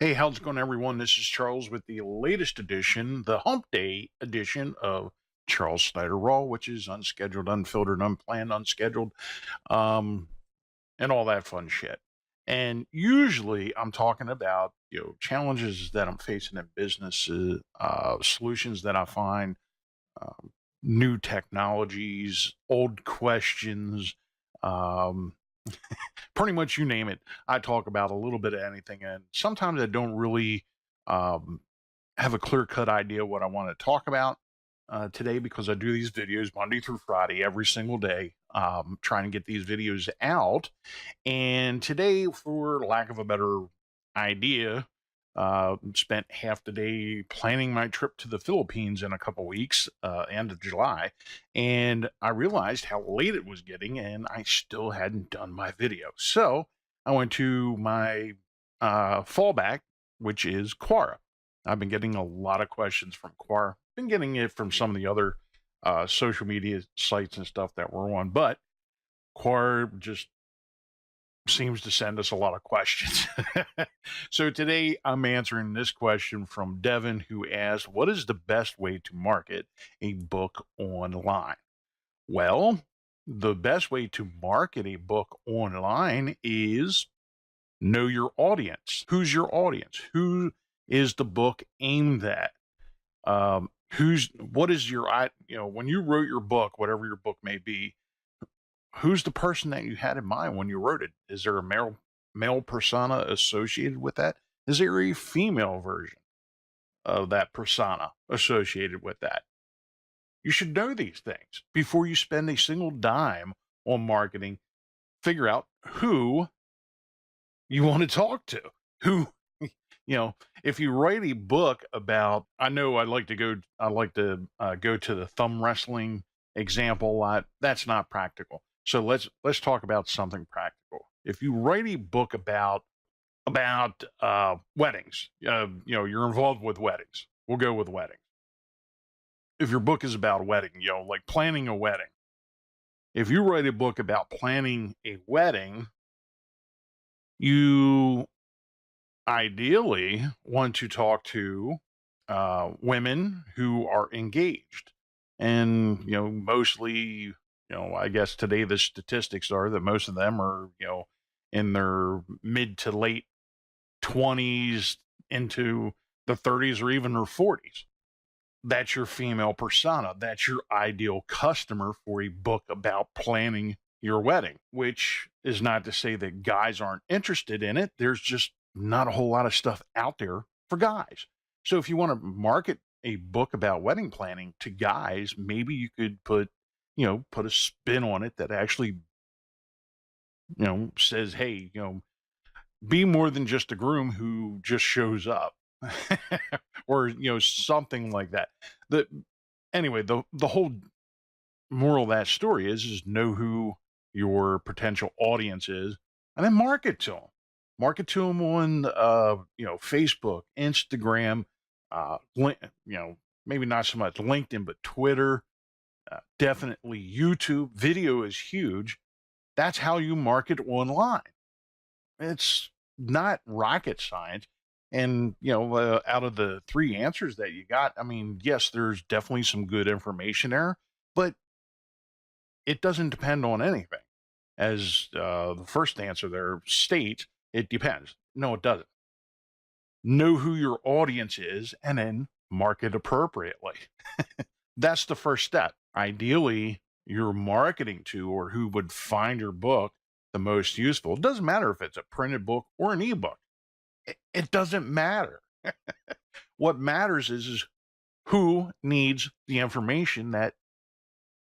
Hey, how's it going, everyone? This is Charles with the latest edition, the Hump Day edition of Charles Snyder Raw, which is unscheduled, unfiltered, unplanned, unscheduled, um, and all that fun shit. And usually, I'm talking about challenges that I'm facing in business, solutions that I find, um, new technologies, old questions. Um, Pretty much you name it, I talk about a little bit of anything, and sometimes I don't really um, have a clear cut idea what I want to talk about today because I do these videos Monday through Friday every single day, trying to get these videos out. And today, for lack of a better idea, spent half the day planning my trip to the Philippines in a couple weeks, end of July, and I realized how late it was getting, and I still hadn't done my video. So I went to my fallback, which is Quora. I've been getting a lot of questions from Quora. Been getting it from some of the other social media sites and stuff that we're on, but Quora just seems to send us a lot of questions. So today I'm answering this question from Devin, who asked, what is the best way to market a book online? Well, the best way to market a book online is know your audience. Who's your audience? Who is the book aimed at? What is your, when you wrote your book, whatever your book may be, who's the person that you had in mind when you wrote it? Is there a male persona associated with that? Is there a female version of that persona associated with that? You should know these things before you spend a single dime on marketing. Figure out who you want to talk to. Who, if you write a book about, I know I like to go to the thumb wrestling example a lot. That's not practical. So let's talk about something practical. If you write a book about weddings, you're involved with weddings. We'll go with weddings. If your book is about a wedding, like planning a wedding. If you write a book about planning a wedding, you ideally want to talk to women who are engaged. And, mostly, I guess today the statistics are that most of them are, in their mid to late 20s into the 30s or even their 40s. That's your female persona. That's your ideal customer for a book about planning your wedding, which is not to say that guys aren't interested in it. There's just not a whole lot of stuff out there for guys. So if you want to market a book about wedding planning to guys, maybe you could put a spin on it that actually, says, hey, be more than just a groom who just shows up. Or something like that. The whole moral of that story is know who your potential audience is, and then market to them. Market to them on Facebook, Instagram, maybe not so much LinkedIn, but Twitter, definitely YouTube. Video is huge. That's how you market online. It's not rocket science. And, out of the three answers that you got, I mean, yes, there's definitely some good information there, but it doesn't depend on anything. As the first answer there states, it depends. No, it doesn't. Know who your audience is and then market appropriately. That's the first step. Ideally, you're marketing to or who would find your book the most useful. It doesn't matter if it's a printed book or an ebook. It doesn't matter. What matters is who needs the information that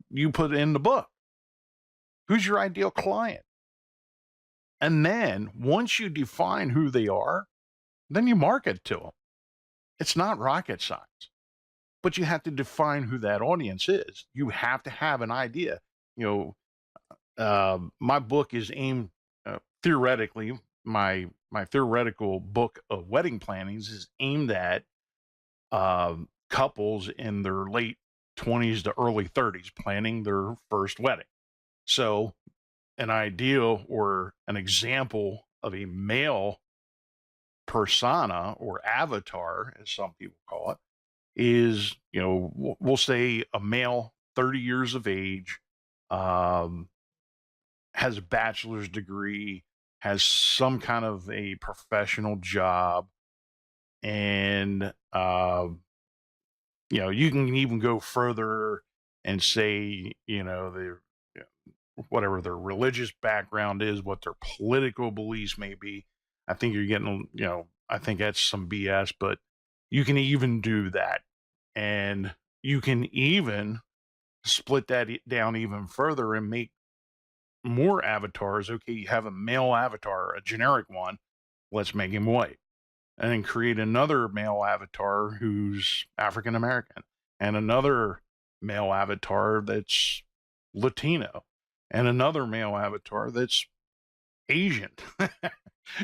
you put in the book. Who's your ideal client? And then once you define who they are, then you market to them. It's not rocket science, but you have to define who that audience is. You have to have an idea. My book is aimed theoretically. My theoretical book of wedding plannings is aimed at couples in their late 20s to early 30s planning their first wedding. So, an ideal or an example of a male persona or avatar, as some people call it, is, we'll say a male, 30 years of age, um, has a bachelor's degree, has some kind of a professional job, and you can even go further and say, their whatever their religious background is, what their political beliefs may be. I think you're getting, I think that's some BS, but you can even do that. And you can even split that down even further and make more avatars. Okay, you have a male avatar, a generic one. Let's make him white. And then create another male avatar who's African American, and another male avatar that's Latino, and another male avatar that's Asian.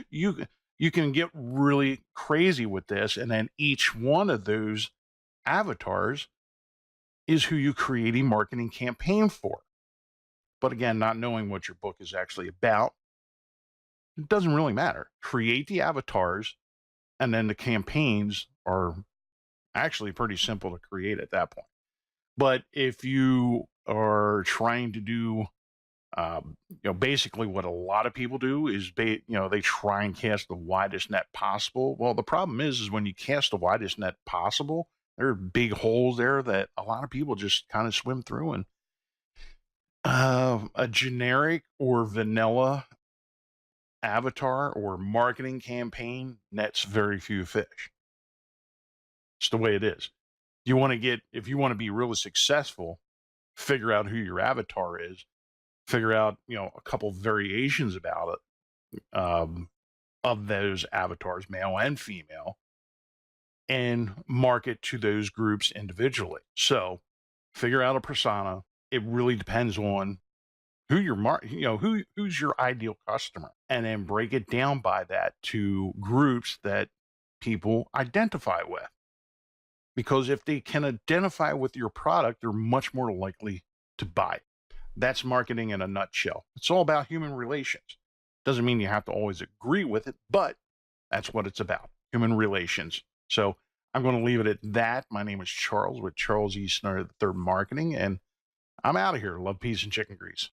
you you can get really crazy with this, and then each one of those avatars is who you create a marketing campaign for. But again, not knowing what your book is actually about, it doesn't really matter. Create the avatars, and then the campaigns are actually pretty simple to create at that point. But if you are trying to do, basically what a lot of people do is, they try and cast the widest net possible. Well, the problem is when you cast the widest net possible, there are big holes there that a lot of people just kind of swim through. And a generic or vanilla avatar or marketing campaign nets very few fish. It's the way it is. If you want to be really successful, figure out who your avatar is, figure out, a couple variations about it, of those avatars, male and female, and market to those groups individually. So figure out a persona. It really depends on who your who's your ideal customer, and then break it down by that to groups that people identify with. Because if they can identify with your product, they're much more likely to buy. That's marketing in a nutshell. It's all about human relations. Doesn't mean you have to always agree with it, but that's what it's about, human relations. So I'm going to leave it at that. My name is Charles with Charles E. Snyder III Marketing, and I'm out of here. Love, peace, and chicken grease.